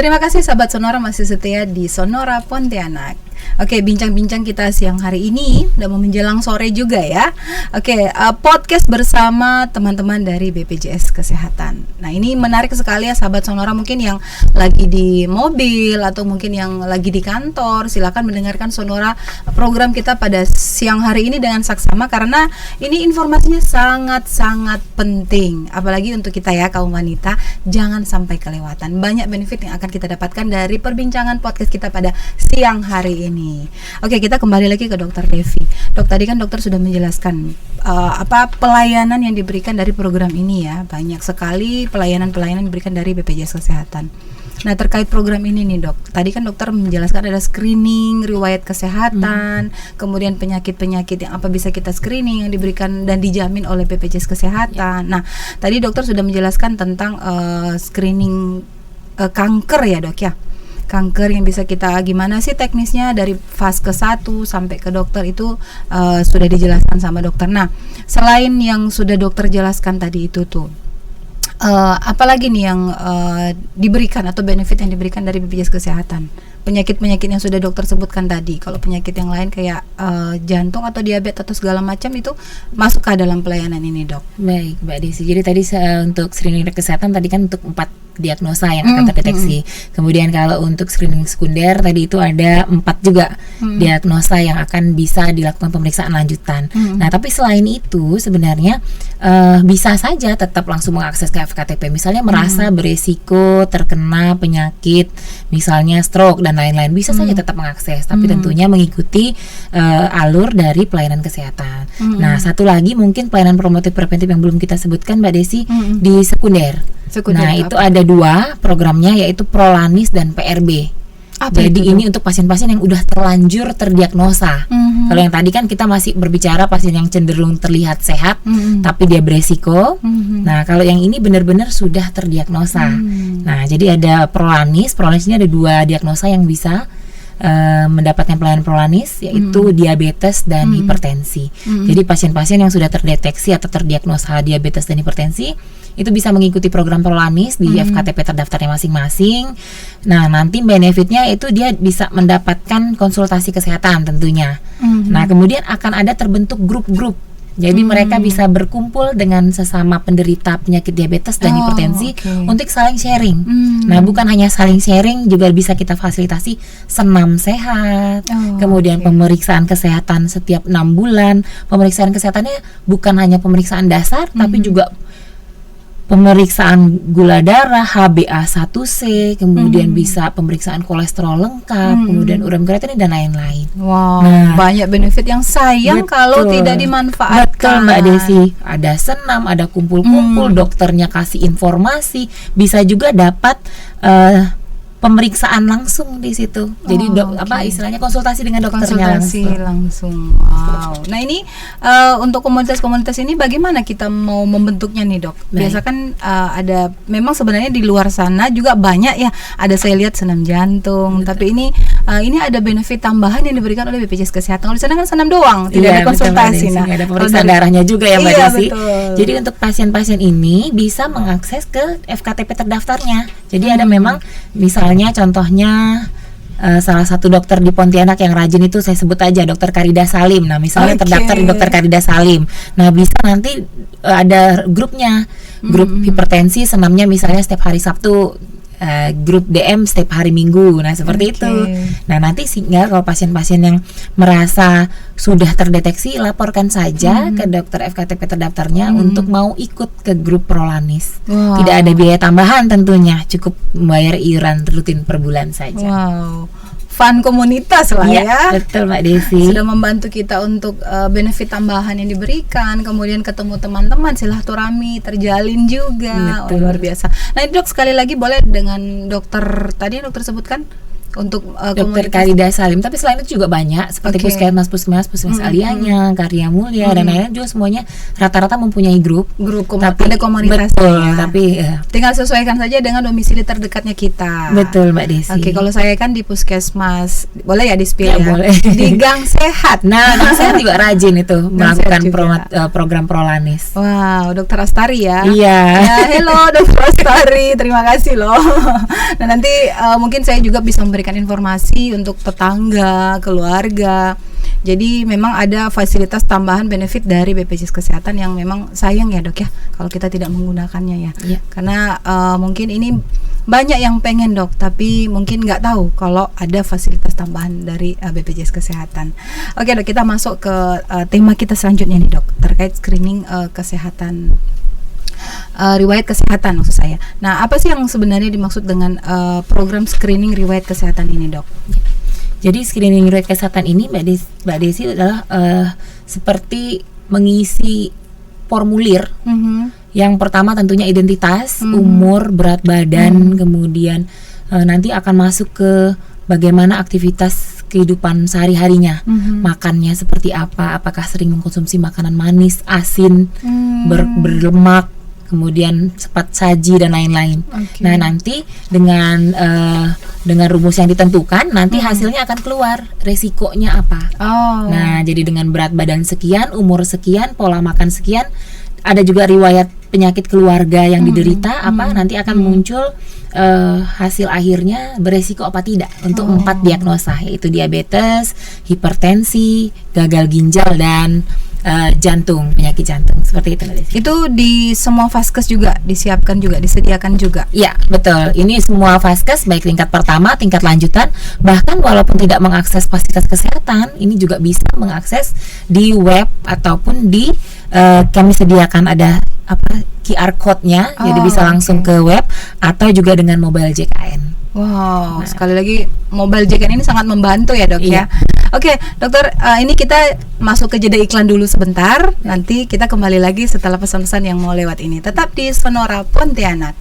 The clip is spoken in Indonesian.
Terima kasih sahabat Sonora masih setia di Sonora Pontianak. Oke, bincang-bincang kita siang hari ini udah mau menjelang sore juga ya. Oke, podcast bersama teman-teman dari BPJS Kesehatan. Nah, ini menarik sekali ya sahabat Sonora, mungkin yang lagi di mobil atau mungkin yang lagi di kantor, silakan mendengarkan Sonora program kita pada siang hari ini dengan saksama karena ini informasinya sangat-sangat penting. Apalagi untuk kita ya kaum wanita, jangan sampai kelewatan. Banyak benefit yang akan kita dapatkan dari perbincangan podcast kita pada siang hari ini. Oke, kita kembali lagi ke Dokter Devi. Dok, tadi kan dokter sudah menjelaskan apa pelayanan yang diberikan dari program ini ya. Banyak sekali pelayanan-pelayanan diberikan dari BPJS Kesehatan. Nah, terkait program ini nih dok, tadi kan dokter menjelaskan ada screening, riwayat kesehatan, kemudian penyakit-penyakit yang apa bisa kita screening yang diberikan dan dijamin oleh BPJS Kesehatan. Nah, tadi dokter sudah menjelaskan tentang screening kanker ya dok ya. Kanker yang bisa kita gimana sih teknisnya dari fase ke-1 sampai ke dokter itu sudah dijelaskan sama dokter. Nah, selain yang sudah dokter jelaskan tadi itu tuh apalagi nih yang diberikan atau benefit yang diberikan dari BPJS Kesehatan? Penyakit-penyakit yang sudah dokter sebutkan tadi. Kalau penyakit yang lain kayak jantung atau diabetes atau segala macam itu masuk ke dalam pelayanan ini dok. Baik Mbak Desi, jadi tadi untuk screening kesehatan tadi kan untuk 4 diagnosa yang akan terdeteksi. Kemudian kalau untuk screening sekunder tadi itu ada 4 juga diagnosa yang akan bisa dilakukan pemeriksaan lanjutan. Nah, tapi selain itu sebenarnya bisa saja tetap langsung mengakses ke FKTP. Misalnya merasa beresiko terkena penyakit, misalnya stroke dan lain-lain, bisa saja tetap mengakses. Tapi tentunya mengikuti alur dari pelayanan kesehatan. Nah, satu lagi mungkin pelayanan promotif preventif yang belum kita sebutkan Mbak Desi di sekunder. Nah, itu ada 2 programnya yaitu Prolanis dan PRB. Jadi ini untuk pasien-pasien yang udah terlanjur terdiagnosa. Kalau yang tadi kan kita masih berbicara pasien yang cenderung terlihat sehat tapi dia beresiko. Nah, kalau yang ini benar-benar sudah terdiagnosa. Nah, jadi ada Prolanis. Prolanis ini ada 2 diagnosa yang bisa mendapatkan pelayanan Prolanis, yaitu diabetes dan hipertensi. Jadi pasien-pasien yang sudah terdeteksi atau terdiagnosa diabetes dan hipertensi itu bisa mengikuti program Prolanis di FKTP terdaftarnya masing-masing. Nah, nanti benefitnya itu dia bisa mendapatkan konsultasi kesehatan tentunya. Nah, kemudian akan ada terbentuk grup-grup. Jadi mereka bisa berkumpul dengan sesama penderita penyakit diabetes dan hipertensi untuk saling sharing. Nah, bukan hanya saling sharing, juga bisa kita fasilitasi senam sehat. Kemudian pemeriksaan kesehatan setiap 6 bulan. Pemeriksaan kesehatannya bukan hanya pemeriksaan dasar, tapi juga pemeriksaan gula darah, HbA1c, kemudian bisa pemeriksaan kolesterol lengkap, kemudian urea kreatinin dan lain-lain. Wow, banyak benefit yang sayang kalau tidak dimanfaatkan. Betul Mbak Desi, ada senam, ada kumpul-kumpul, dokternya kasih informasi, bisa juga dapat pemeriksaan langsung di situ. Jadi istilahnya konsultasi dengan dokternya langsung. Wow. Nah, ini untuk komunitas-komunitas ini bagaimana kita mau membentuknya nih, Dok? Biasa kan ada, memang sebenarnya di luar sana juga banyak ya. Ada saya lihat senam jantung, tapi ini ada benefit tambahan yang diberikan oleh BPJS Kesehatan. Kalau di sana kan senam doang, tidak ada konsultasi. Nah, ada pemeriksaan darahnya juga ya Mbak Desi. Jadi untuk pasien-pasien ini bisa mengakses ke FKTP terdaftarnya. Jadi ada memang misalnya contohnya salah satu dokter di Pontianak yang rajin itu saya sebut aja Dokter Karida Salim. Nah, misalnya terdaftar di Dokter Karida Salim. Nah, bisa nanti ada grupnya, grup hipertensi senamnya misalnya setiap hari Sabtu, grup DM setiap hari Minggu. Nah, seperti itu. Nah, nanti sehingga kalau pasien-pasien yang merasa sudah terdeteksi, laporkan saja ke dokter FKTP terdaftarnya untuk mau ikut ke grup Prolanis. Tidak ada biaya tambahan tentunya, cukup membayar iuran rutin per bulan saja. Fun komunitas lah ya. Betul Mbak Desi. Sudah membantu kita untuk benefit tambahan yang diberikan, kemudian ketemu teman-teman, silaturahmi terjalin juga. Luar biasa. Nah, Dok, sekali lagi boleh dengan dokter tadi yang dokter sebutkan untuk Dokter Karida Salim, tapi selain itu juga banyak seperti puskesmas Alianya, Karya Mulia dan lain-lain juga semuanya rata-rata mempunyai grup tapi ada komunitasnya. Betul, tapi tinggal sesuaikan saja dengan domisili terdekatnya kita. Betul Mbak Desi. Oke, kalau saya kan di puskesmas, boleh ya di-spill ya? Boleh. Di Gang Sehat. Nah, saya juga rajin itu melakukan program Prolanis. Wow, Dokter Astari ya? Iya. Ya, hello Dokter Astari, terima kasih loh. Nah, nanti mungkin saya juga bisa memberikan informasi untuk tetangga, keluarga. Jadi memang ada fasilitas tambahan benefit dari BPJS Kesehatan yang memang sayang ya Dok ya kalau kita tidak menggunakannya ya. Karena mungkin ini banyak yang pengen Dok, tapi mungkin nggak tahu kalau ada fasilitas tambahan dari BPJS Kesehatan. Oke Dok, kita masuk ke tema kita selanjutnya nih Dok, terkait screening kesehatan. Riwayat kesehatan maksud saya. Nah, apa sih yang sebenarnya dimaksud dengan program screening riwayat kesehatan ini, Dok? Jadi screening riwayat kesehatan ini Mbak Desi adalah seperti mengisi formulir. Yang pertama tentunya identitas, umur, berat badan, kemudian nanti akan masuk ke bagaimana aktivitas kehidupan sehari-harinya, makannya seperti apa, apakah sering mengkonsumsi makanan manis, asin, berlemak, kemudian cepat saji dan lain-lain. Nah, nanti dengan rumus yang ditentukan, nanti hasilnya akan keluar resikonya apa. Nah, jadi dengan berat badan sekian, umur sekian, pola makan sekian, ada juga riwayat penyakit keluarga yang diderita nanti akan muncul hasil akhirnya beresiko apa tidak untuk 4 diagnosa, yaitu diabetes, hipertensi, gagal ginjal dan jantung, penyakit jantung, seperti itu. Itu di semua vaskes juga disiapkan juga, disediakan juga. Ya, betul. Ini semua vaskes baik tingkat pertama, tingkat lanjutan, bahkan walaupun tidak mengakses fasilitas kesehatan, ini juga bisa mengakses di web ataupun di kami sediakan ada QR code-nya, jadi bisa langsung ke web atau juga dengan mobile JKN. Wow, sekali lagi mobile JKN ini sangat membantu ya Dok ya. Oke, Dokter, ini kita masuk ke jeda iklan dulu sebentar. Nanti kita kembali lagi setelah pesan-pesan yang mau lewat ini. Tetap di Sonora Pontianak.